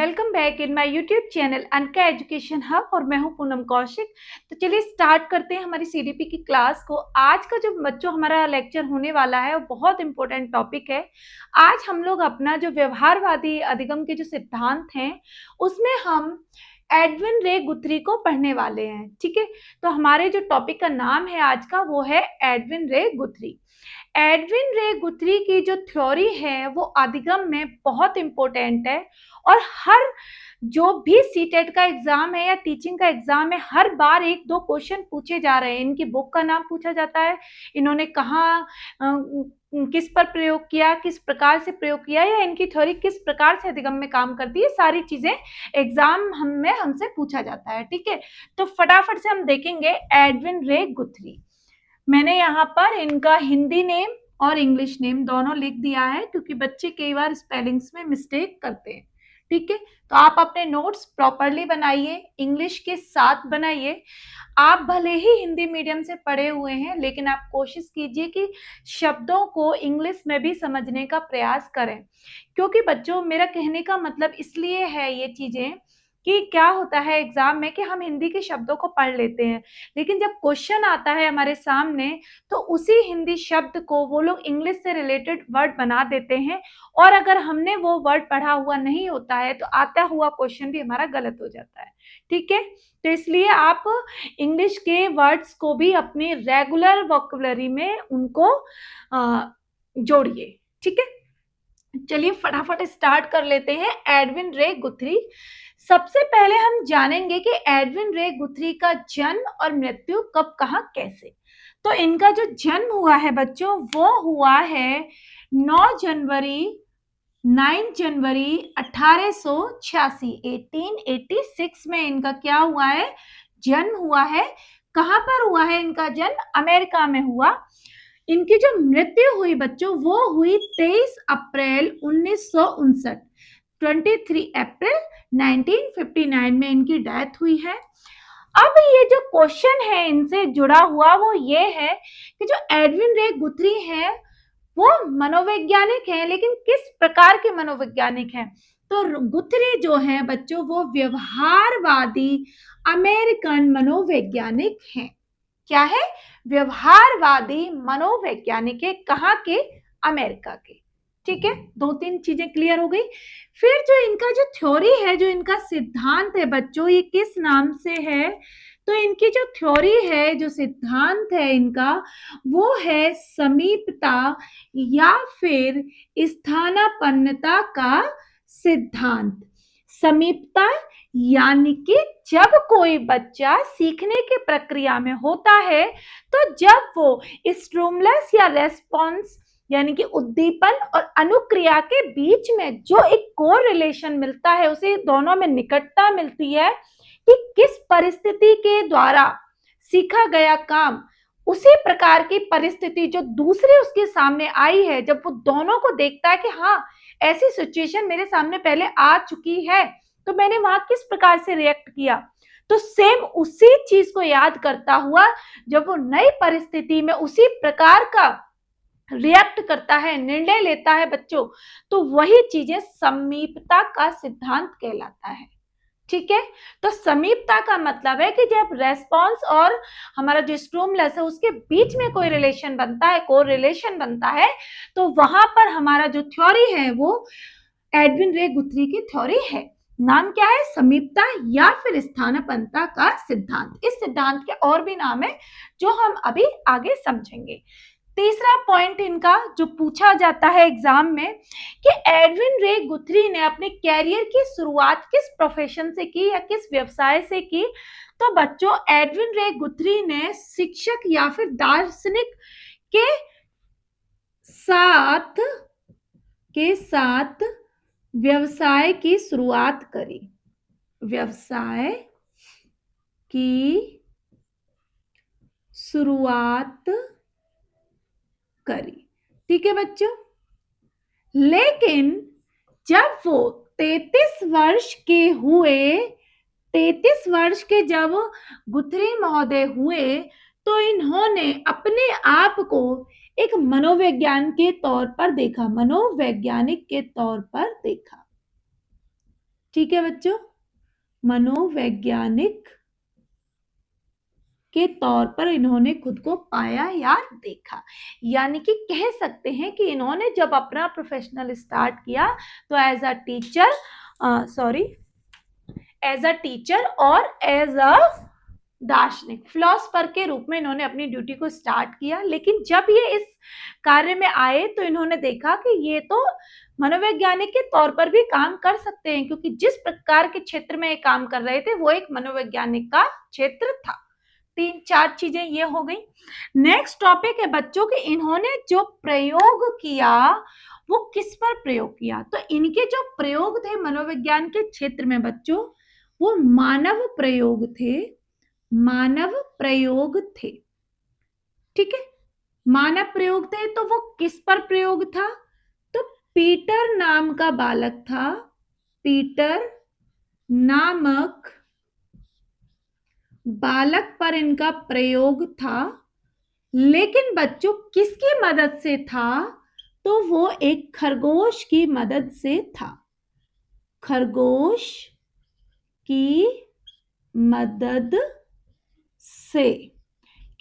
Welcome back in my YouTube channel Anka education hub और मैं हूं पूनम कौशिक। तो चलिए स्टार्ट करते हैं हमारी सीडीपी की क्लास को। आज का जो बच्चों हमारा लेक्चर होने वाला है वो बहुत इंपॉर्टेंट टॉपिक है। आज हम लोग अपना जो व्यवहारवादी अधिगम के जो सिद्धांत हैं उसमें हम एडविन रे गुथरी को पढ़ने वाले हैं। ठीक है, तो हमारे जो टॉपिक का नाम है आज का वो है एडविन रे गुथरी। एडविन रे गुथरी की जो थ्योरी है वो अधिगम में बहुत इंपॉर्टेंट है और हर जो भी सीटेट का एग्जाम है या टीचिंग का एग्जाम है हर बार एक दो क्वेश्चन पूछे जा रहे हैं। इनकी बुक का नाम पूछा जाता है, इन्होंने कहाँ किस पर प्रयोग किया, किस प्रकार से प्रयोग किया या इनकी थ्योरी किस प्रकार से अधिगम में काम करती है, सारी चीजें एग्जाम में हमसे पूछा जाता है। ठीक है, तो फटाफट से हम देखेंगे एडविन रे गुथरी। मैंने यहाँ पर इनका हिंदी नेम और इंग्लिश नेम दोनों लिख दिया है क्योंकि बच्चे कई बार स्पेलिंग्स में मिस्टेक करते हैं। ठीक है, तो आप अपने नोट्स प्रॉपरली बनाइए, इंग्लिश के साथ बनाइए। आप भले ही हिंदी मीडियम से पढ़े हुए हैं लेकिन आप कोशिश कीजिए कि शब्दों को इंग्लिश में भी समझने का प्रयास करें, क्योंकि बच्चों मेरा कहने का मतलब इसलिए है ये चीजें कि क्या होता है एग्जाम में कि हम हिंदी के शब्दों को पढ़ लेते हैं लेकिन जब क्वेश्चन आता है हमारे सामने तो उसी हिंदी शब्द को वो लोग इंग्लिश से रिलेटेड वर्ड बना देते हैं और अगर हमने वो वर्ड पढ़ा हुआ नहीं होता है तो आता हुआ क्वेश्चन भी हमारा गलत हो जाता है। ठीक है, तो इसलिए आप इंग्लिश के वर्ड्स को भी अपनी रेगुलर वोकैबुलरी में उनको जोड़िए। ठीक है, चलिए फटाफट स्टार्ट कर लेते हैं एडविन रे गुथरी। सबसे पहले हम जानेंगे कि एडविन रे गुथरी का जन्म और मृत्यु कब, कहां, कैसे। तो इनका जो जन्म हुआ है बच्चों वो हुआ है 9 जनवरी 1886 1886 में इनका क्या हुआ है, जन्म हुआ है। कहां पर हुआ है इनका जन्म, अमेरिका में हुआ। इनकी जो मृत्यु हुई बच्चों वो हुई 23 अप्रैल 1959, 23 अप्रैल 1959 में इनकी डेथ हुई है। अब ये जो क्वेश्चन है इनसे जुड़ा हुआ वो ये है कि जो एडविन रे गुथरी है वो मनोवैज्ञानिक है, लेकिन किस प्रकार के मनोवैज्ञानिक हैं। तो गुथरी जो है बच्चों वो व्यवहारवादी अमेरिकन मनोवैज्ञानिक हैं। क्या है, व्यवहारवादी मनोवैज्ञानिक है। कहाँ के, अमेरिका के। ठीक है, 2-3 चीजें क्लियर हो गई। फिर जो इनका जो थ्योरी है, जो इनका सिद्धांत है बच्चों, ये किस नाम से है, तो इनकी जो थ्योरी है, जो सिद्धांत है इनका वो है समीपता या फिर स्थानापन्नता का सिद्धांत। समीपता यानी कि जब कोई बच्चा सीखने की प्रक्रिया में होता है तो जब वो स्टिमुलस या रेस्पॉन्स यानी कि उद्दीपन और अनुक्रिया के बीच में जो एक कोर रिलेशन मिलता है, उसे दोनों में निकटता मिलती है कि किस परिस्थिति के द्वारा सीखा गया काम उसी प्रकार की परिस्थिति जो दूसरी उसके सामने आई है, जब वो दोनों को देखता है कि हाँ ऐसी सिचुएशन मेरे सामने पहले आ चुकी है तो मैंने वहां किस प्रकार से रिएक्ट किया, तो सेम उसी चीज को याद करता हुआ जब वो नई परिस्थिति में उसी प्रकार का रिएक्ट करता है, निर्णय लेता है बच्चों, तो वही चीजें समीपता का सिद्धांत कहलाता है। ठीक है, तो समीपता का मतलब है कि जब रेस्पॉन्स और हमारा जो स्टिमुलस है उसके बीच में कोई रिलेशन बनता है, कोर रिलेशन बनता है, तो वहां पर हमारा जो थ्योरी है वो एडविन रे गुथरी की थ्योरी है। नाम क्या है, समीपता या फिर स्थानापन्नता का सिद्धांत। इस सिद्धांत के और भी नाम है जो हम अभी आगे समझेंगे। तीसरा पॉइंट इनका जो पूछा जाता है एग्जाम में कि एडविन रे गुथरी ने अपने कैरियर की शुरुआत किस प्रोफेशन से की या किस व्यवसाय से की, तो बच्चों एडविन रे गुथरी ने शिक्षक या फिर दार्शनिक के साथ व्यवसाय की शुरुआत करी। व्यवसाय की शुरुआत करी। ठीक है बच्चों, लेकिन जब वो 33 वर्ष के हुए, 33 वर्ष के जब गुथरी महोदय हुए तो इन्होंने अपने आप को एक मनोविज्ञान के तौर पर देखा, मनोवैज्ञानिक के तौर पर देखा। ठीक है बच्चों, मनोवैज्ञानिक के तौर पर इन्होंने खुद को पाया या देखा। यानी कि कह सकते हैं कि इन्होंने जब अपना प्रोफेशनल स्टार्ट किया तो एज अ टीचर और एज अ दार्शनिक फिलोसफर के रूप में इन्होंने अपनी ड्यूटी को स्टार्ट किया। लेकिन जब ये इस कार्य में आए तो इन्होंने देखा कि ये तो मनोवैज्ञानिक के तौर पर भी काम कर सकते हैं, क्योंकि जिस प्रकार के क्षेत्र में ये काम कर रहे थे वो एक मनोवैज्ञानिक का क्षेत्र था। 3-4 चीजें ये हो गई। नेक्स्ट टॉपिक है बच्चों के इन्होंने जो प्रयोग किया वो किस पर प्रयोग किया। तो इनके जो प्रयोग थे मनोविज्ञान के क्षेत्र में बच्चों, वो मानव प्रयोग थे। मानव प्रयोग थे, ठीक है, मानव प्रयोग थे। तो वो किस पर प्रयोग था? तो पीटर नाम का बालक था, पीटर नामक बालक पर इनका प्रयोग था। लेकिन बच्चों किसकी मदद से था? तो वो एक खरगोश की मदद से था। खरगोश की मदद से।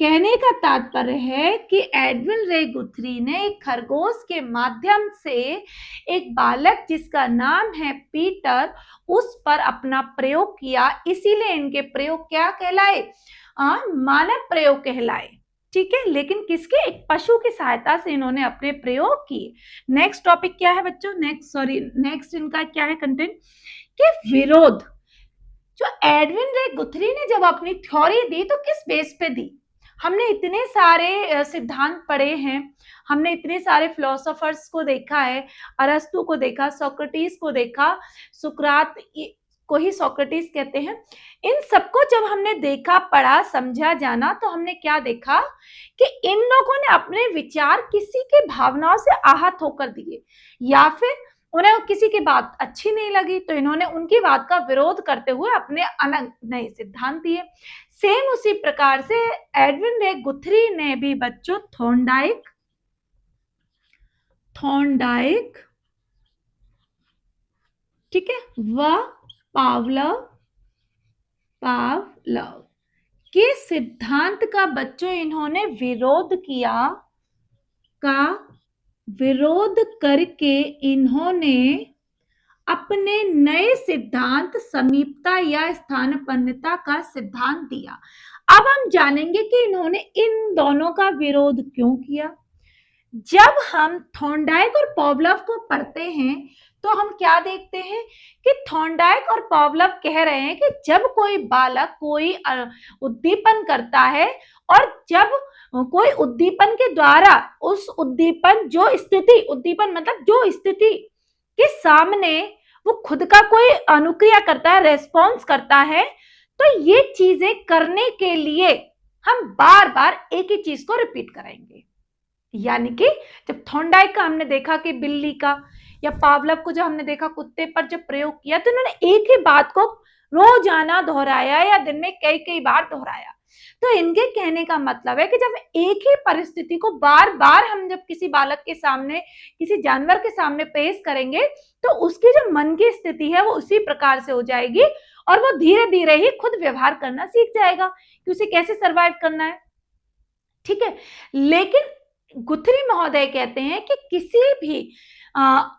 कहने का तात्पर्य है कि एडविन रे गुथरी ने एक खरगोश के माध्यम से एक बालक जिसका नाम है पीटर, उस पर अपना प्रयोग किया। इसीलिए इनके प्रयोग क्या कहलाए? मानव प्रयोग कहलाए, ठीक है। लेकिन किसके? एक पशु की सहायता से इन्होंने अपने प्रयोग किए। नेक्स्ट टॉपिक क्या है बच्चों? नेक्स्ट इनका क्या है कंटेंट? कि विरोध। जो एडविन रे गुथरी ने जब अपनी थ्योरी दी तो किस बेस पे दी? हमने इतने सारे सिद्धांत पढ़े हैं, हमने इतने सारे फिलोसोफर्स को देखा है, अरस्तु को देखा, सोक्रेटिस को देखा, सुकरात को ही सोक्रेटिस कहते हैं। इन सबको जब हमने देखा, पढ़ा, समझा, जाना, तो हमने क्या देखा कि इन लोगों ने अपने विचार किसी के भावनाओं से आहत होकर दिए, या फिर उन्हें किसी की बात अच्छी नहीं लगी तो इन्होंने उनकी बात का विरोध करते हुए अपने अलग नए सिद्धांत दिए। सेम उसी प्रकार से एडविन रे गुथरी ने भी बच्चों थॉर्नडाइक, ठीक है, व पावलव के सिद्धांत का बच्चों इन्होंने विरोध करके इन्होंने अपने नए सिद्धांत समीपता या स्थानापन्नता का सिद्धांत दिया। अब हम जानेंगे कि इन्होंने इन दोनों का विरोध क्यों किया। जब हम थॉर्नडाइक और पावलव को पढ़ते हैं तो हम क्या देखते हैं कि थॉर्नडाइक और पावलव कह रहे हैं कि जब कोई बालक कोई उद्दीपन करता है और जब कोई उद्दीपन के द्वारा उस उद्दीपन मतलब जो स्थिति के सामने वो खुद का कोई अनुक्रिया करता है, रेस्पॉन्स करता है, तो ये चीजें करने के लिए हम बार बार एक ही चीज को रिपीट करेंगे। यानी कि जब थॉर्नडाइक का हमने देखा कि बिल्ली का, या पावलव को जब हमने देखा कुत्ते पर जब प्रयोग किया, तो इन्होंने एक ही बात को रोजाना दोहराया या दिन में कई बार दोहराया। तो इनके कहने का मतलब है कि जब एक ही परिस्थिति को बार बार हम जब किसी बालक के सामने, किसी जानवर के सामने पेश करेंगे तो उसकी जो मन की स्थिति है वो उसी प्रकार से हो जाएगी और वो धीरे धीरे ही खुद व्यवहार करना सीख जाएगा कि उसे कैसे सर्वाइव करना है, ठीक है। लेकिन गुथरी महोदय कहते हैं कि किसी भी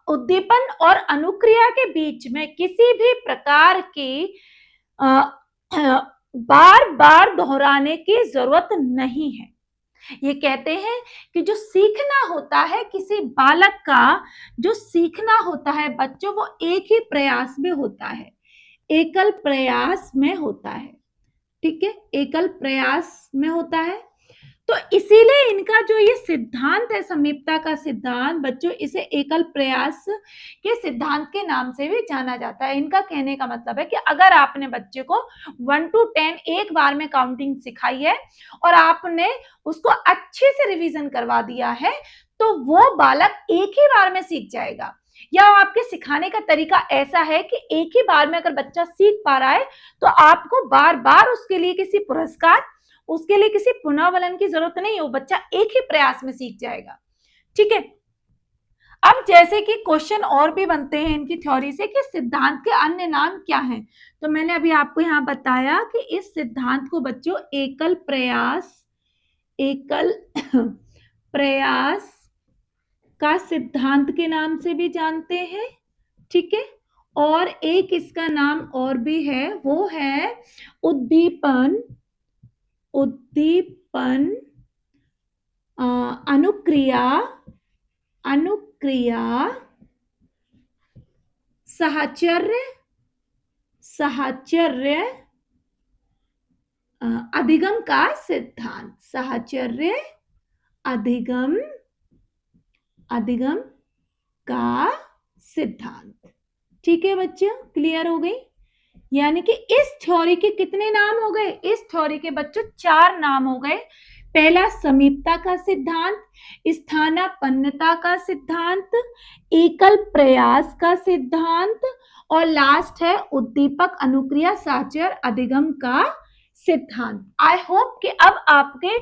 उद्दीपन और अनुक्रिया के बीच में किसी भी प्रकार की बार बार दोहराने की जरूरत नहीं है। ये कहते हैं कि जो सीखना होता है किसी बालक का, जो सीखना होता है बच्चों, वो एक ही प्रयास में होता है, एकल प्रयास में होता है, ठीक है, एकल प्रयास में होता है। तो इसीलिए इनका जो ये सिद्धांत है समीपता का सिद्धांत बच्चों, इसे एकल प्रयास के सिद्धांत के नाम से भी जाना जाता है। इनका कहने का मतलब है कि अगर आपने बच्चे को 1 to 10 एक बार में काउंटिंग सिखाई है और आपने उसको अच्छे से रिवीजन करवा दिया है तो वो बालक एक ही बार में सीख जाएगा। या आपके सिखाने का तरीका ऐसा है कि एक ही बार में अगर बच्चा सीख पा रहा है तो आपको बार बार उसके लिए किसी पुरस्कार, उसके लिए किसी पुनर्वलन की जरूरत नहीं है, वो बच्चा एक ही प्रयास में सीख जाएगा, ठीक है। अब जैसे कि क्वेश्चन और भी बनते हैं इनकी थ्योरी से कि सिद्धांत के अन्य नाम क्या हैं, तो मैंने अभी आपको यहाँ बताया कि इस सिद्धांत को बच्चों एकल प्रयास का सिद्धांत के नाम से भी जानते हैं, ठीक है। और एक इसका नाम और भी है, वो है उद्दीपन अनुक्रिया साहचर्य अधिगम का सिद्धांत, साहचर्य अधिगम का सिद्धांत, ठीक है बच्चों, क्लियर हो गई। यानी कि इस थ्योरी के कितने नाम हो गए, इस थ्योरी के बच्चों 4 नाम हो गए। पहला समीपता का सिद्धांत, स्थानापन्नता का सिद्धांत, एकल प्रयास का सिद्धांत और लास्ट है उद्दीपक अनुक्रिया साहचर्य अधिगम का सिद्धांत। आई होप कि अब आपके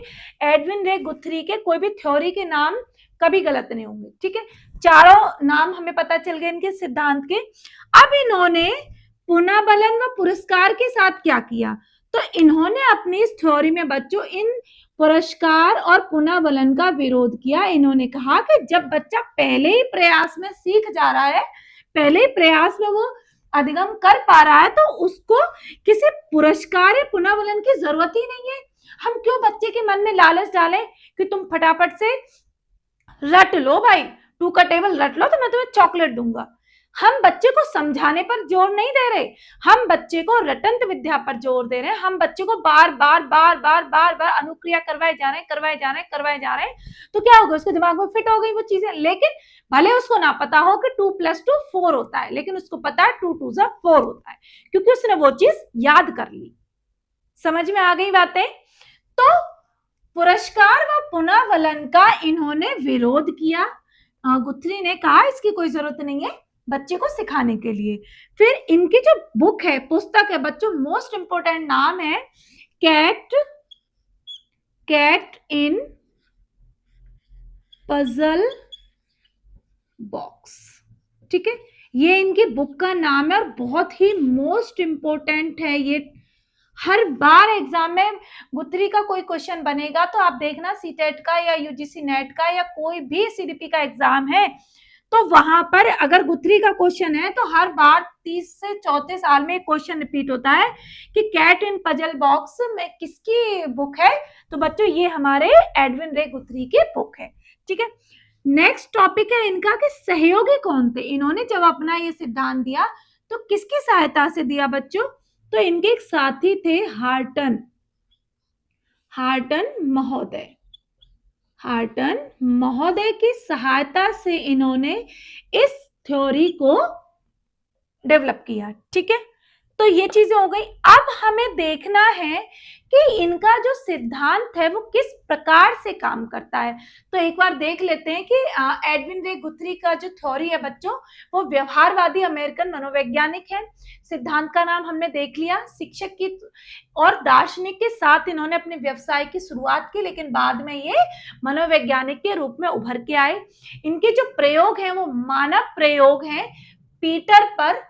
एडविन रे गुथरी के कोई भी थ्योरी के नाम कभी गलत नहीं होंगे, ठीक है। चारों नाम हमें पता चल गए इनके सिद्धांत के। अब इन्होंने पुनर्बलन व पुरस्कार के साथ क्या किया, तो इन्होंने अपनी इस थ्योरी में बच्चों इन पुरस्कार और पुनर्बलन का विरोध किया। इन्होंने कहा कि जब बच्चा पहले ही प्रयास में सीख जा रहा है, पहले ही प्रयास में वो अधिगम कर पा रहा है, तो उसको किसी पुरस्कार या पुनर्बलन की जरूरत ही नहीं है। हम क्यों बच्चे के मन में लालच डालें कि तुम फटाफट से रट लो भाई, 2 का टेबल रट लो तो मैं तुम्हें चॉकलेट दूंगा। हम बच्चे को समझाने पर जोर नहीं दे रहे, हम बच्चे को रटंत विद्या पर जोर दे रहे हैं। हम बच्चे को बार बार अनुक्रिया करवाए जा रहे हैं, तो क्या होगा, उसके दिमाग में फिट हो गई वो चीजें। लेकिन भले उसको ना पता हो कि 2 + 2 4 होता है, लेकिन उसको पता है 2 2 4 होता है, क्योंकि उसने वो चीज याद कर ली। समझ में आ गई बातें। तो पुरस्कार व पुनर्बलन का इन्होंने विरोध किया। गुथरी ने कहा इसकी कोई जरूरत नहीं है बच्चे को सिखाने के लिए। फिर इनकी जो बुक है, पुस्तक है बच्चों, मोस्ट इंपोर्टेंट नाम है कैट इन पजल बॉक्स, ठीक है। ये इनकी बुक का नाम है और बहुत ही मोस्ट इंपोर्टेंट है ये। हर बार एग्जाम में गुथरी का कोई क्वेश्चन बनेगा तो आप देखना, सीटेट का या यूजीसी नेट का या कोई भी सीडीपी का एग्जाम है, तो वहां पर अगर गुथरी का क्वेश्चन है तो हर बार 30 से 34 साल में क्वेश्चन रिपीट होता है कि कैट इन पजल बॉक्स में किसकी बुक है, तो बच्चों ये हमारे एडविन रे गुथरी की बुक है, ठीक है। नेक्स्ट टॉपिक है इनका कि सहयोगी कौन थे। इन्होंने जब अपना ये सिद्धांत दिया तो किसकी सहायता से दिया बच्चों, तो इनके एक साथी थे हार्टन महोदय की सहायता से इन्होंने इस थ्योरी को डेवलप किया, ठीक है। तो ये चीजें हो गई। अब हमें देखना है कि इनका जो सिद्धांत है वो किस प्रकार से काम करता है। तो एक बार देख लेते हैं कि एडविन रे गुथरी का जो थ्योरी है बच्चों, वो व्यवहारवादी अमेरिकन मनोवैज्ञानिक है। सिद्धांत का नाम हमने देख लिया। शिक्षक की और दार्शनिक के साथ इन्होंने अपने व्यवसाय की शुरुआत की, लेकिन बाद में ये मनोवैज्ञानिक के रूप में उभर के आए। इनके जो प्रयोग हैं वो मानव प्रयोग हैं पीटर पर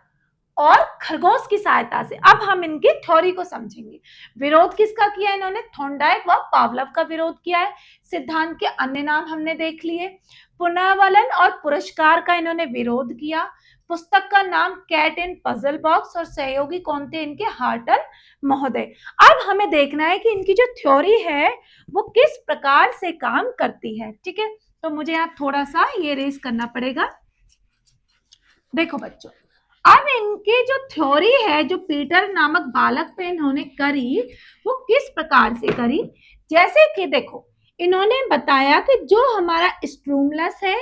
और खरगोश की सहायता से। अब हम इनकी थ्योरी को समझेंगे। विरोध किसका किया इन्होंने, थॉर्नडाइक व पावलोव का विरोध किया है। सिद्धांत के अन्य नाम हमने देख लिए। पुनर्बलन और पुरस्कार का इन्होंने विरोध किया। पुस्तक का नाम कैट इन पजल बॉक्स और सहयोगी कौन थे इनके, हार्टन महोदय। अब हमें देखना है कि इनकी जो थ्योरी है वो किस प्रकार से काम करती है, ठीक है। तो मुझे आप थोड़ा सा ये रेस करना पड़ेगा। देखो बच्चों, अब इनकी जो थ्योरी है जो पीटर नामक बालक पे इन्होंने करी, वो किस प्रकार से करी। जैसे कि देखो, इन्होंने बताया कि जो हमारा स्टिमुलस है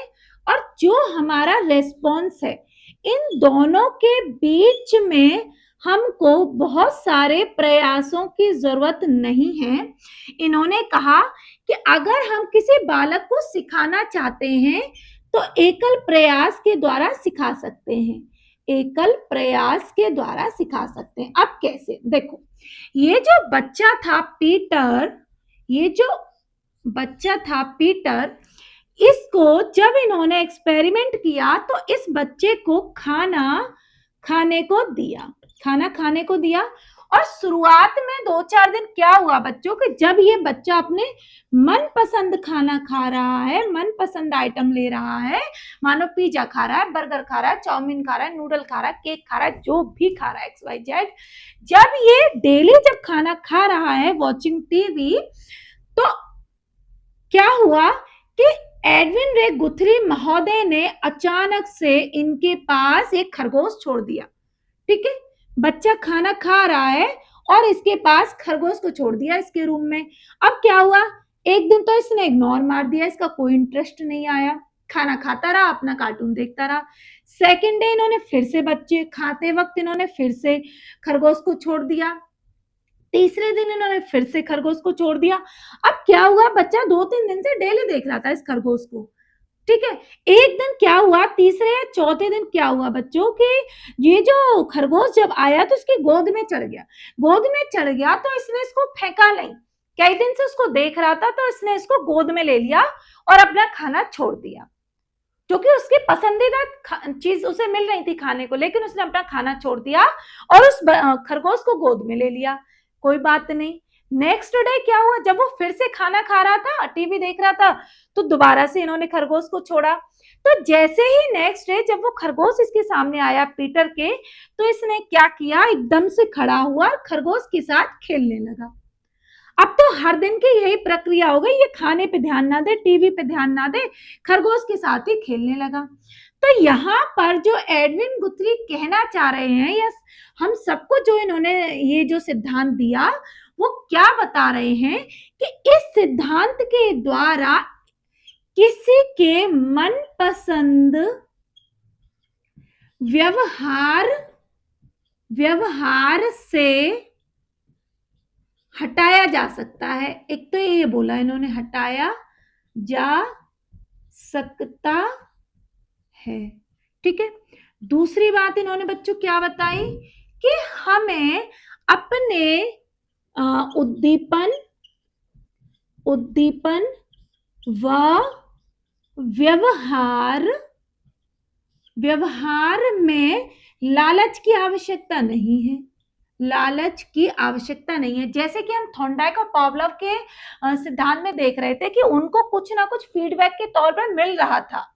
और जो हमारा रेस्पॉन्स है, इन दोनों के बीच में हमको बहुत सारे प्रयासों की जरूरत नहीं है। इन्होंने कहा कि अगर हम किसी बालक को सिखाना चाहते हैं तो एकल प्रयास के द्वारा सिखा सकते हैं, एकल प्रयास के द्वारा सिखा सकते हैं। अब कैसे, देखो, ये जो बच्चा था पीटर, इसको जब इन्होंने एक्सपेरिमेंट किया तो इस बच्चे को खाना खाने को दिया और शुरुआत में 2-4 दिन क्या हुआ बच्चों कि जब ये बच्चा अपने मनपसंद खाना खा रहा है, मनपसंद आइटम ले रहा है, मानो पिज्जा खा रहा है, बर्गर खा रहा है, चाउमीन खा रहा है, नूडल खा रहा है, केक खा रहा है, जो भी खा रहा है XYZ, जब ये डेली जब खाना खा रहा है वॉचिंग टीवी, तो क्या हुआ कि एडविन रे गुथरी महोदय ने अचानक से इनके पास एक खरगोश छोड़ दिया। ठीक है, बच्चा खाना खा रहा है और इसके पास खरगोश को छोड़ दिया इसके रूम में। अब क्या हुआ, एक दिन तो इसने इग्नोर मार दिया, इसका कोई इंटरेस्ट नहीं आया, खाना खाता रहा, अपना कार्टून देखता रहा। सेकंड डे इन्होंने फिर से बच्चे खाते वक्त इन्होंने फिर से खरगोश को छोड़ दिया। तीसरे दिन इन्होंने फिर से खरगोश को छोड़ दिया। अब क्या हुआ, बच्चा 2-3 दिन से डेली देख रहा था इस खरगोश को। ठीक है, एक दिन क्या हुआ, तीसरे या चौथे दिन क्या हुआ बच्चों कि ये जो खरगोश जब आया तो उसकी गोद में चढ़ गया तो इसने इसको फेंका नहीं, कई दिन से उसको देख रहा था तो इसने इसको गोद में ले लिया और अपना खाना छोड़ दिया, क्योंकि उसकी पसंदीदा चीज उसे मिल रही थी खाने को, लेकिन उसने अपना खाना छोड़ दिया और उस खरगोश को गोद में ले लिया। कोई बात नहीं। नेक्स्ट डे क्या हुआ, जब वो फिर से खाना खा रहा था, टीवी देख रहा था, तो दोबारा से इन्होंने खरगोश को छोड़ा। तो जैसे ही नेक्स्ट डे जब वो खरगोश इसके सामने आया पीटर के, तो इसने क्या किया, एकदम से खड़ा हुआ और खरगोश के साथ खेलने लगा। अब तो हर दिन की यही प्रक्रिया हो गई, ये खाने पे ध्यान ना दे, टीवी पे ध्यान ना दे, खरगोश के साथ ही खेलने लगा। तो यहाँ पर जो एडविन गुथरी कहना चाह रहे हैं, या हम सबको जो इन्होंने ये जो सिद्धांत दिया, वो क्या बता रहे हैं कि इस सिद्धांत के द्वारा किसी के मनपसंद व्यवहार से हटाया जा सकता है। एक तो ये बोला इन्होंने, हटाया जा सकता है। ठीक है, दूसरी बात इन्होंने बच्चों क्या बताई कि हमें अपने उद्दीपन व व्यवहार में लालच की आवश्यकता नहीं है, जैसे कि हम थॉर्नडाइक और पावलोव के सिद्धांत में देख रहे थे कि उनको कुछ ना कुछ फीडबैक के तौर पर मिल रहा था,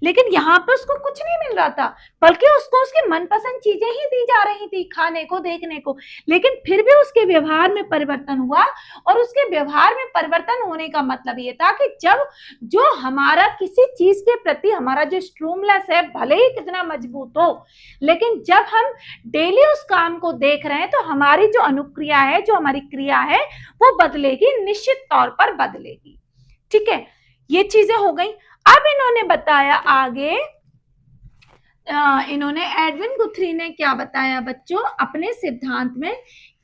लेकिन यहाँ पर उसको कुछ नहीं मिल रहा था, बल्कि उसको उसकी मनपसंद चीजें ही दी जा रही थी खाने को, देखने को। लेकिन फिर भी उसके व्यवहार में परिवर्तन हुआ, और उसके व्यवहार में परिवर्तन होने का मतलब ये था कि जब जो हमारा किसी चीज के प्रति हमारा जो स्ट्रूमलेस है, भले ही कितना मजबूत हो, लेकिन जब हम डेली उस काम को देख रहे हैं तो हमारी जो अनुक्रिया है, जो हमारी क्रिया है, वो बदलेगी, निश्चित तौर पर बदलेगी। ठीक है, ये चीजें हो गई। अब इन्होंने बताया आगे, इन्होंने एडविन गुथरी ने क्या बताया बच्चों अपने सिद्धांत में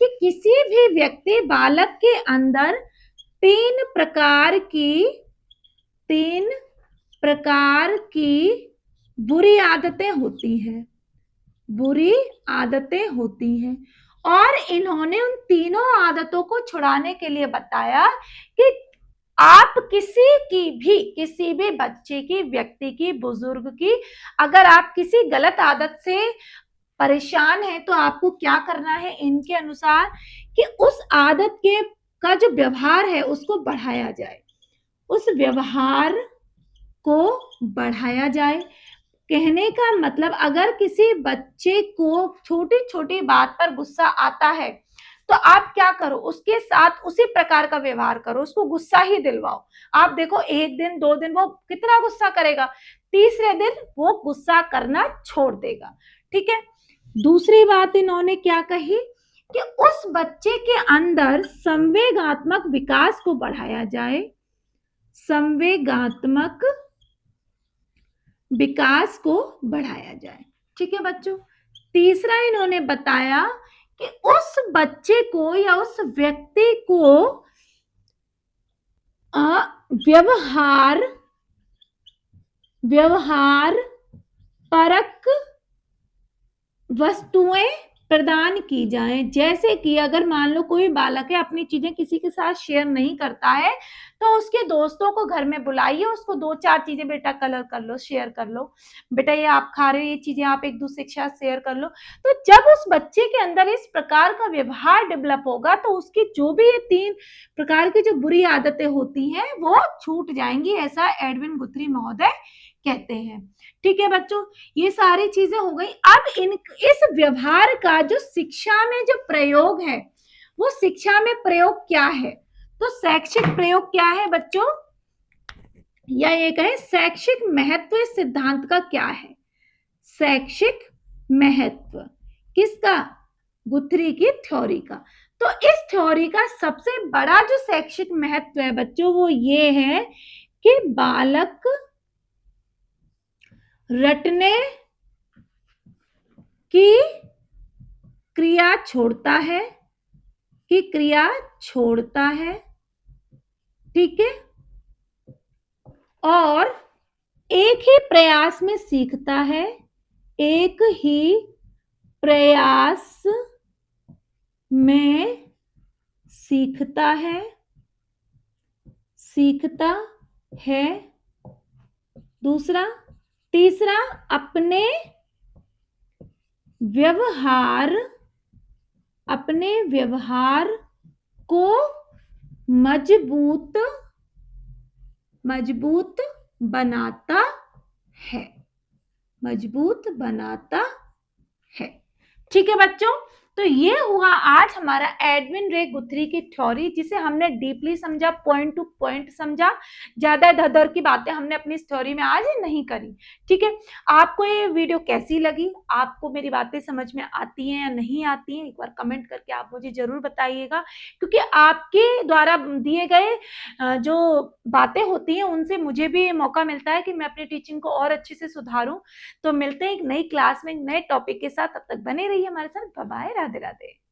कि किसी भी व्यक्ति बालक के अंदर 3 प्रकार की बुरी आदतें होती हैं, और इन्होंने उन तीनों आदतों को छुड़ाने के लिए बताया कि आप किसी भी बच्चे की, व्यक्ति की, बुजुर्ग की, अगर आप किसी गलत आदत से परेशान हैं तो आपको क्या करना है इनके अनुसार कि उस आदत का जो व्यवहार है उसको बढ़ाया जाए, उस व्यवहार को बढ़ाया जाए। कहने का मतलब, अगर किसी बच्चे को छोटी छोटी बात पर गुस्सा आता है तो आप क्या करो, उसके साथ उसी प्रकार का व्यवहार करो, उसको गुस्सा ही दिलवाओ। आप देखो 1 दिन 2 दिन वो कितना गुस्सा करेगा, तीसरे दिन वो गुस्सा करना छोड़ देगा। ठीक है, दूसरी बात इन्होंने क्या कही कि उस बच्चे के अंदर संवेगात्मक विकास को बढ़ाया जाए, संवेगात्मक विकास को बढ़ाया जाए। ठीक है बच्चों, तीसरा इन्होंने बताया कि उस बच्चे को या उस व्यक्ति को व्यवहार परक वस्तुएं प्रदान की जाए। जैसे कि अगर मान लो कोई बालक है अपनी चीजें किसी के साथ शेयर नहीं करता है तो उसके दोस्तों को घर में बुलाइए, उसको 2-4 चीजें बेटा कलर कर लो, शेयर कर लो, बेटा ये आप खा रहे हो, ये चीजें आप एक दूसरे के साथ शेयर कर लो। तो जब उस बच्चे के अंदर इस प्रकार का व्यवहार डेवलप होगा तो उसकी जो भी ये 3 प्रकार की जो बुरी आदतें होती हैं वो छूट जाएंगी, ऐसा एडविन गुथ्री महोदय कहते हैं। ठीक है बच्चों, ये सारी चीजें हो गई। अब इस व्यवहार का जो शिक्षा में जो प्रयोग है वो शिक्षा में प्रयोग क्या है? तो शैक्षिक प्रयोग क्या है बच्चों, या ये कहें शैक्षिक महत्व इस सिद्धांत का क्या है? शैक्षिक महत्व किसका? गुथ्री की थ्योरी का। तो इस थ्योरी का सबसे बड़ा जो शैक्षिक महत्व है बच्चों वो ये है कि बालक रटने की क्रिया छोड़ता है, ठीक है, और एक ही प्रयास में सीखता है, एक ही प्रयास में सीखता है। तीसरा अपने व्यवहार को मजबूत बनाता है। ठीक है बच्चों, तो ये हुआ आज हमारा एडविन रे गुथ्री की थ्योरी, जिसे हमने डीपली समझा, पॉइंट टू पॉइंट समझा, ज्यादा इधर की बातें हमने अपनी इस थ्योरी में आज नहीं करी। ठीक है, आपको ये वीडियो कैसी लगी? आपको मेरी बातें समझ में आती हैं या नहीं आती हैं? एक बार कमेंट करके आप मुझे जरूर बताइएगा, क्योंकि आपके द्वारा दिए गए जो बातें होती हैं उनसे मुझे भी मौका मिलता है कि मैं अपनी टीचिंग को और अच्छे से सुधारूं। तो मिलते हैं एक नई क्लास में एक नए टॉपिक के साथ, तब तक बने रहिए हमारे साथ। Bye bye, Radhe Radhe.